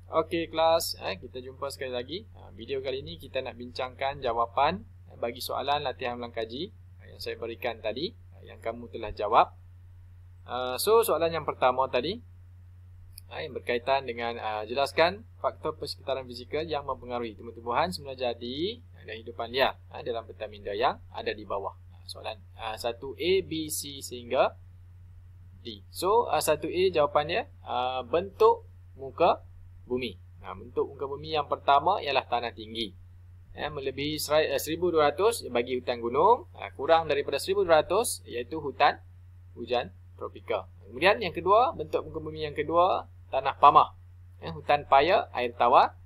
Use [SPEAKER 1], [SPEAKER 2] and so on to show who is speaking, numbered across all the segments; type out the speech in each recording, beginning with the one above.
[SPEAKER 1] Okey kelas, kita jumpa sekali lagi. Video kali ini kita nak bincangkan jawapan bagi soalan latihan ulang kaji yang saya berikan tadi, yang kamu telah jawab. So soalan yang pertama tadi yang berkaitan dengan jelaskan faktor persekitaran fizikal yang mempengaruhi tumbuh-tumbuhan semula jadi dan hidupan liar dalam peta minda yang ada di bawah. Soalan 1A, B, C sehingga D. So 1A jawapannya bentuk muka bumi. Bentuk muka bumi yang pertama ialah tanah tinggi. Melebihi 1200 bagi hutan gunung, kurang daripada 1200 iaitu hutan hujan tropika. Kemudian yang kedua, bentuk muka bumi yang kedua tanah pamah. Hutan paya, air tawar.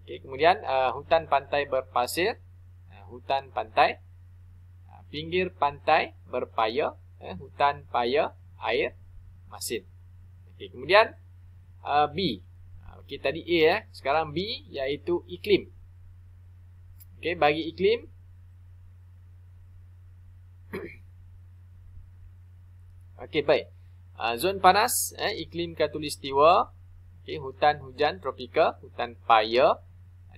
[SPEAKER 1] Okay, kemudian hutan pantai berpasir, hutan pantai, pinggir pantai berpaya, hutan paya, air masin. Okay, kemudian B. Okey, tadi A sekarang B iaitu iklim. Okey, bagi iklim okey, baik. Zon panas, iklim khatulistiwa, okey, hutan hujan tropika, hutan paya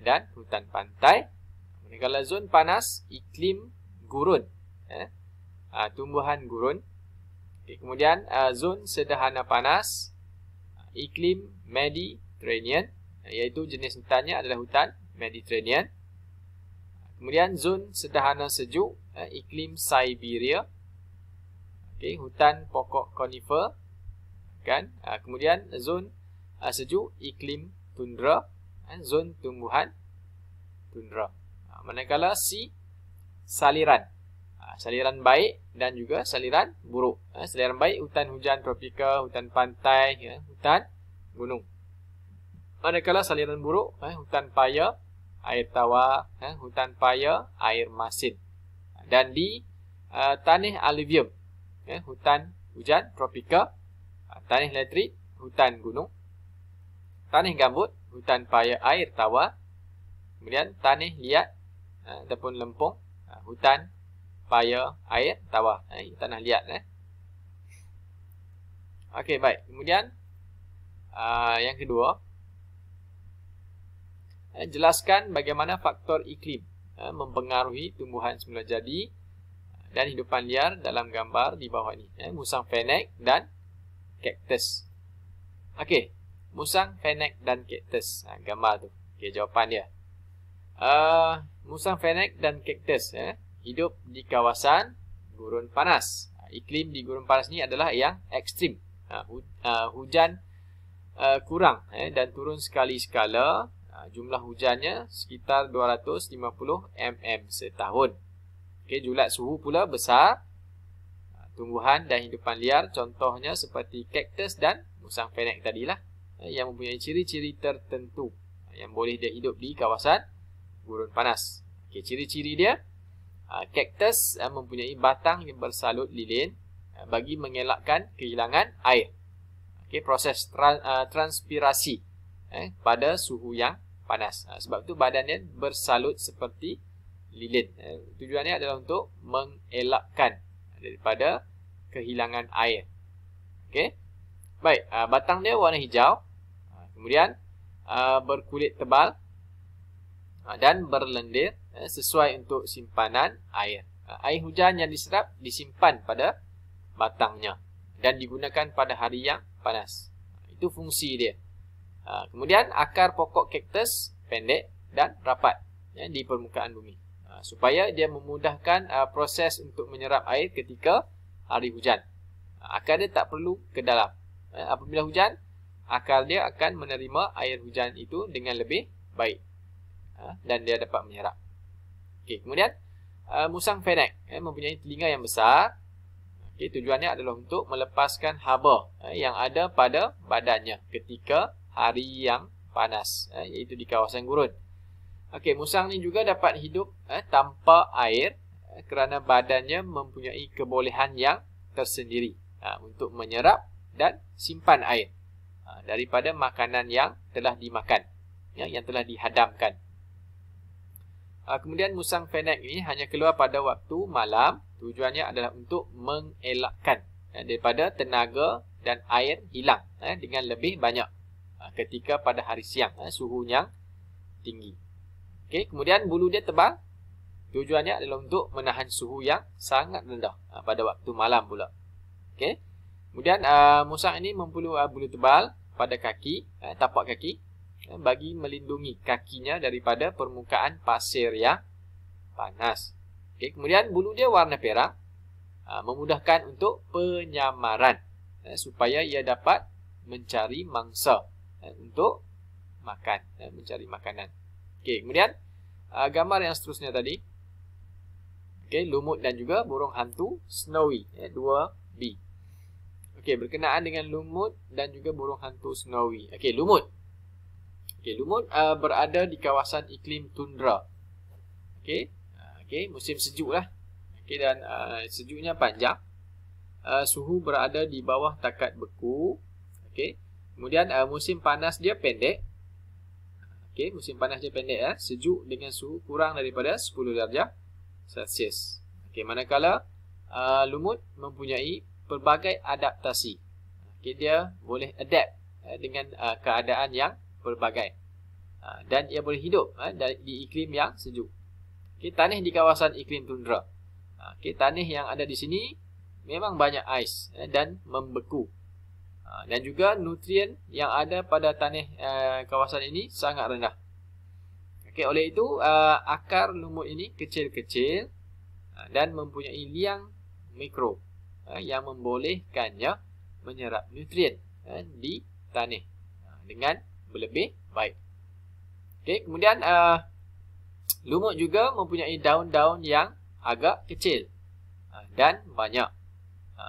[SPEAKER 1] dan hutan pantai. Manakala zon panas, iklim gurun, tumbuhan gurun. Okey, kemudian zon sederhana panas, iklim Mediterranean, iaitu jenis hutannya adalah hutan Mediterranean. Kemudian zon sederhana sejuk, iklim Siberia. Okey, hutan pokok konifer kan. Kemudian zon sejuk, iklim tundra, zon tumbuhan tundra. Manakala C, saliran. Saliran baik dan juga saliran buruk. Saliran baik, hutan hujan tropika, hutan pantai, hutan gunung. Manakala saliran buruk, hutan paya, air tawar, hutan paya, air masin. Dan di tanah alluvium, hutan hujan tropika, tanah latrit, hutan gunung, tanah gambut, hutan paya, air tawar. Kemudian tanah liat ataupun lempung, hutan paya, air tawar, tanah liat. Okey, baik. Kemudian yang kedua, jelaskan bagaimana faktor iklim mempengaruhi tumbuhan semula jadi dan hidupan liar dalam gambar di bawah ini. Musang fenek dan kaktus. Okey, musang fenek dan kaktus. Gambar tu. Okey, jawapan dia. Musang fenek dan kaktus hidup di kawasan gurun panas. Iklim di gurun panas ni adalah yang ekstrim. Hujan kurang dan turun sekali-sekala. Jumlah hujannya sekitar 250 mm setahun. Okey, julat suhu pula besar. Tumbuhan dan hidupan liar contohnya seperti kaktus dan musang fenek tadilah yang mempunyai ciri-ciri tertentu yang boleh dia hidup di kawasan gurun panas. Okey, ciri-ciri dia, kaktus mempunyai batang yang bersalut lilin bagi mengelakkan kehilangan air. Okey, proses transpirasi pada suhu yang panas. Sebab itu badannya bersalut seperti lilin. Tujuannya adalah untuk mengelakkan daripada kehilangan air. Okey. Baik, batang dia warna hijau. Kemudian berkulit tebal dan berlendir sesuai untuk simpanan air. Air hujan yang diserap disimpan pada batangnya dan digunakan pada hari yang panas. Itu fungsi dia. Kemudian akar pokok kaktus pendek dan rapat di permukaan bumi supaya dia memudahkan proses untuk menyerap air ketika hari hujan. Akar dia tak perlu ke dalam. Apabila hujan, akar dia akan menerima air hujan itu dengan lebih baik dan dia dapat menyerap. Okey, kemudian musang fenek mempunyai telinga yang besar. Okey, tujuannya adalah untuk melepaskan haba yang ada pada badannya ketika hari yang panas, iaitu di kawasan gurun. Okey, musang ni juga dapat hidup tanpa air kerana badannya mempunyai kebolehan yang tersendiri untuk menyerap dan simpan air daripada makanan yang telah dimakan, yang telah dihadamkan. Kemudian musang fenek ini hanya keluar pada waktu malam. Tujuannya adalah untuk mengelakkan daripada tenaga dan air hilang dengan lebih banyak. ketika pada hari siang, suhu yang tinggi. Okey, kemudian bulu dia tebal. Tujuannya adalah untuk menahan suhu yang sangat rendah pada waktu malam pula. Okey. Kemudian musang ini mempunyai bulu tebal pada kaki, tapak kaki, bagi melindungi kakinya daripada permukaan pasir yang panas. Okey, kemudian bulu dia warna perak, memudahkan untuk penyamaran, supaya ia dapat mencari mangsa untuk makan, mencari makanan. Okey, kemudian gambar yang seterusnya tadi. Okey, lumut dan juga burung hantu Snowy, 2B. Okey, berkenaan dengan lumut dan juga burung hantu Snowy. Okey, lumut. Okey, lumut berada di kawasan iklim tundra. Okey, musim sejuk lah. Okey, dan sejuknya panjang. Suhu berada di bawah takat beku. Okey, kemudian musim panas dia pendek. Okey, musim panas dia pendek, sejuk dengan suhu kurang daripada 10 darjah Celsius. Okey, manakala lumut mempunyai pelbagai adaptasi. Okey, dia boleh adapt dengan keadaan yang pelbagai. Dan ia boleh hidup di iklim yang sejuk. Okey, tanah di kawasan iklim tundra. Okey, tanah yang ada di sini memang banyak ais dan membeku. Dan juga nutrien yang ada pada tanah kawasan ini sangat rendah. Okey, oleh itu akar lumut ini kecil-kecil dan mempunyai liang mikro yang membolehkannya menyerap nutrien di tanah dengan berlebih baik. Okey, kemudian lumut juga mempunyai daun-daun yang agak kecil dan banyak.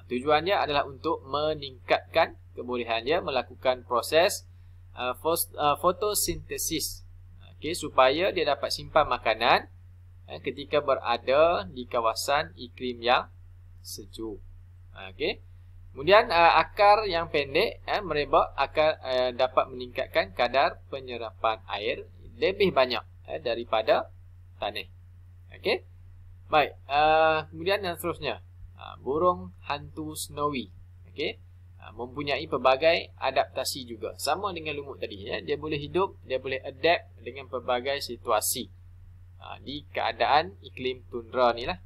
[SPEAKER 1] Tujuannya adalah untuk meningkatkan kebolehan dia melakukan proses fotosintesis. Okey, supaya dia dapat simpan makanan ketika berada di kawasan iklim yang sejuk. Okey. Kemudian akar yang pendek merebak dapat meningkatkan kadar penyerapan air lebih banyak daripada tanah. Okey. Baik, kemudian yang seterusnya, burung hantu Snowy. Okey. Mempunyai pelbagai adaptasi juga. Sama dengan lumut tadi. Dia boleh hidup, dia boleh adapt dengan pelbagai situasi di keadaan iklim tundra ni lah.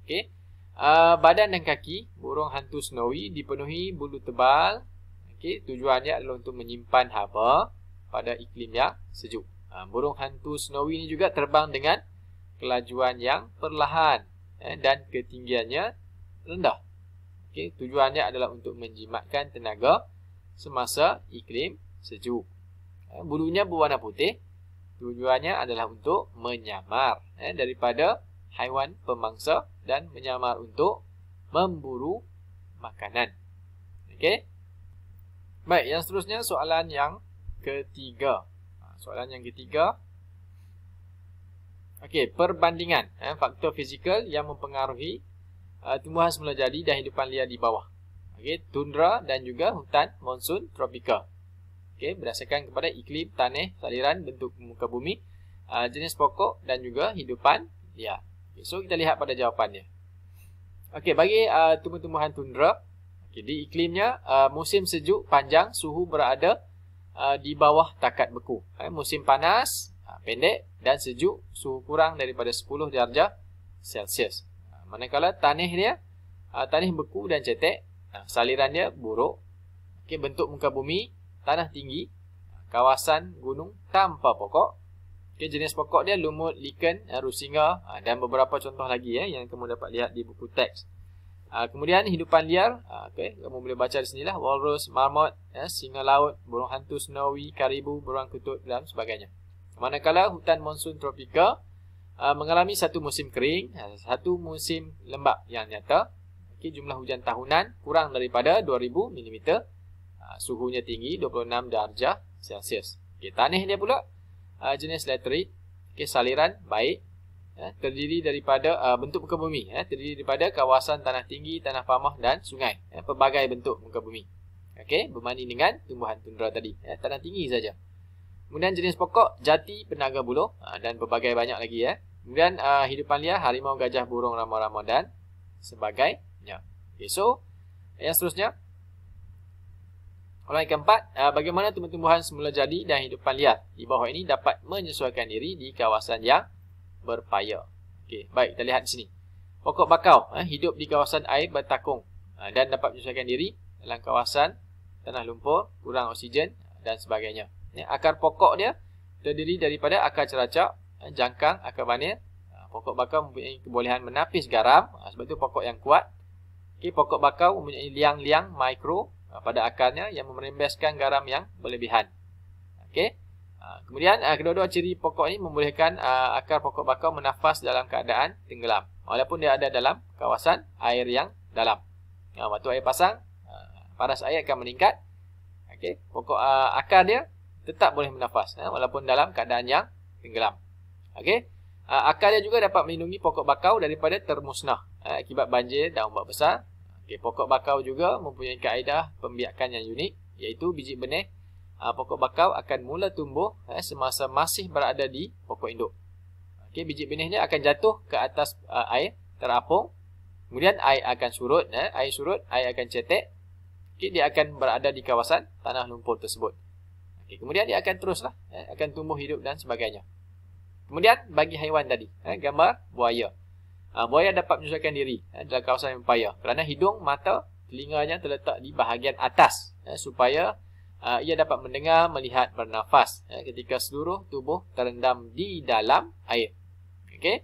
[SPEAKER 1] Okey. Badan dan kaki burung hantu Snowy dipenuhi bulu tebal. Okey, tujuannya adalah untuk menyimpan haba pada iklim yang sejuk. Burung hantu Snowy ni juga terbang dengan kelajuan yang perlahan dan ketinggiannya rendah. Okay, tujuannya adalah untuk menjimatkan tenaga semasa iklim sejuk. Bulunya berwarna putih. Tujuannya adalah untuk menyamar daripada haiwan pemangsa dan menyamar untuk memburu makanan. Okey. Baik, yang seterusnya soalan yang ketiga. Soalan yang ketiga. Okey, perbandingan faktor fizikal yang mempengaruhi tumbuhan semula jadi dan hidupan liar di bawah. Okey, tundra dan juga hutan monsun tropika. Okey, berdasarkan kepada iklim tanah, saliran, bentuk muka bumi, jenis pokok dan juga hidupan liar. Okay, so kita lihat pada jawapannya. Okey, bagi tumbuh-tumbuhan tundra, okay, di iklimnya musim sejuk panjang, suhu berada di bawah takat beku. Musim panas pendek dan sejuk, suhu kurang daripada 10 darjah Celsius. Manakala tanah dia tanah beku dan cetek, saliran dia buruk. Okey, bentuk muka bumi tanah tinggi, kawasan gunung tanpa pokok. Okey, jenis pokok dia lumut, liken, rusinga dan beberapa contoh lagi yang kamu dapat lihat di buku teks. Kemudian hidupan liar, okey, kamu boleh baca di sinilah, walrus, marmot, singa laut, burung hantu Snowy, karibu, burung kutub dan sebagainya. Manakala hutan monsun tropika mengalami satu musim kering, satu musim lembap yang nyata. Okay, jumlah hujan tahunan kurang daripada 2000 mm. Suhunya tinggi 26 darjah Celsius. Okay, tanah dia pula jenis laterite. Okay, saliran baik. Terdiri daripada bentuk muka bumi. Terdiri daripada kawasan tanah tinggi, tanah pamah dan sungai. Pelbagai bentuk muka bumi. Okay, berbanding dengan tumbuhan tundra tadi. Tanah tinggi saja. Kemudian jenis pokok jati, penaga buluh dan pelbagai banyak lagi. Kemudian hidupan liar harimau, gajah, burung, rama-rama dan sebagainya. Okay, so yang seterusnya, Soalan yang keempat, bagaimana tumbuh-tumbuhan semula jadi dan hidupan liar di bawah ini dapat menyesuaikan diri di kawasan yang berpaya. Okey, baik, kita lihat di sini. Pokok bakau hidup di kawasan air bertakung dan dapat menyesuaikan diri dalam kawasan tanah lumpur, kurang oksigen dan sebagainya. Akar pokok dia terdiri daripada akar ceracak, jangkang, akar banil. Pokok bakau mempunyai kebolehan menapis garam, sebab itu pokok yang kuat. Okey, pokok bakau mempunyai liang-liang mikro pada akarnya yang merembeskan garam yang berlebihan. Okey. Kemudian kedua-dua ciri pokok ini membolehkan akar pokok bakau menafas dalam keadaan tenggelam walaupun dia ada dalam kawasan air yang dalam. Waktu air pasang, paras air akan meningkat. Okey, pokok akar dia tetap boleh menafas walaupun dalam keadaan yang tenggelam. Okey. Akar dia juga dapat melindungi pokok bakau daripada termusnah akibat banjir dan ombak besar. Okay, pokok bakau juga mempunyai kaedah pembiakan yang unik, iaitu biji benih pokok bakau akan mula tumbuh semasa masih berada di pokok induk. Okay, biji benih dia akan jatuh ke atas air, terapung. Kemudian air akan surut, air surut, air akan cetek. Okay, dia akan berada di kawasan tanah lumpur tersebut. Okay, kemudian dia akan teruslah, akan tumbuh hidup dan sebagainya. Kemudian bagi haiwan tadi, gambar buaya. Buaya dapat menyesuaikan diri dalam kawasan yang berpaya kerana hidung, mata, telinganya terletak di bahagian atas supaya ia dapat mendengar, melihat, bernafas ketika seluruh tubuh terendam di dalam air. Okey.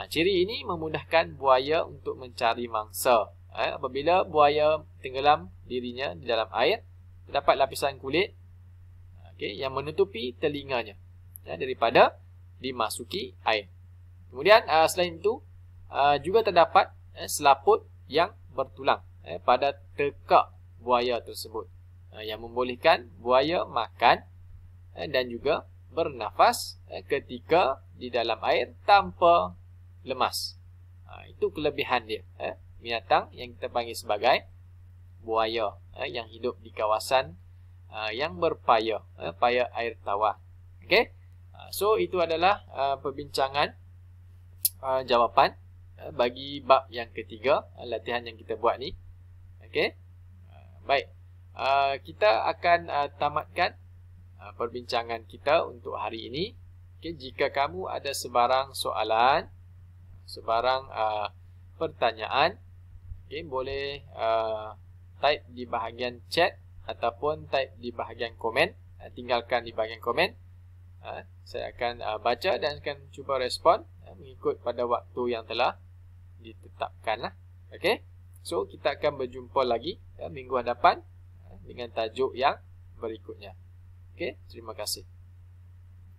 [SPEAKER 1] Ciri ini memudahkan buaya untuk mencari mangsa. Apabila buaya tenggelam dirinya di dalam air, terdapat lapisan kulit yang menutupi telinganya daripada dimasuki air. Kemudian selain itu juga terdapat selaput yang bertulang pada tekak buaya tersebut yang membolehkan buaya makan dan juga bernafas ketika di dalam air tanpa lemas. Itu kelebihan dia, binatang yang kita panggil sebagai buaya yang hidup di kawasan yang berpaya, paya air tawar. Okey. So itu adalah perbincangan jawapan bagi bab yang ketiga, latihan yang kita buat ni. Okey. Baik. Kita akan tamatkan perbincangan kita untuk hari ini. Okey, jika kamu ada sebarang soalan, sebarang pertanyaan, okey, boleh type di bahagian chat ataupun type di bahagian komen. Tinggalkan di bahagian komen. Saya akan baca dan akan cuba respon mengikut pada waktu yang telah ditetapkan. Okey. So kita akan berjumpa lagi minggu hadapan dengan tajuk yang berikutnya. Okey, terima kasih.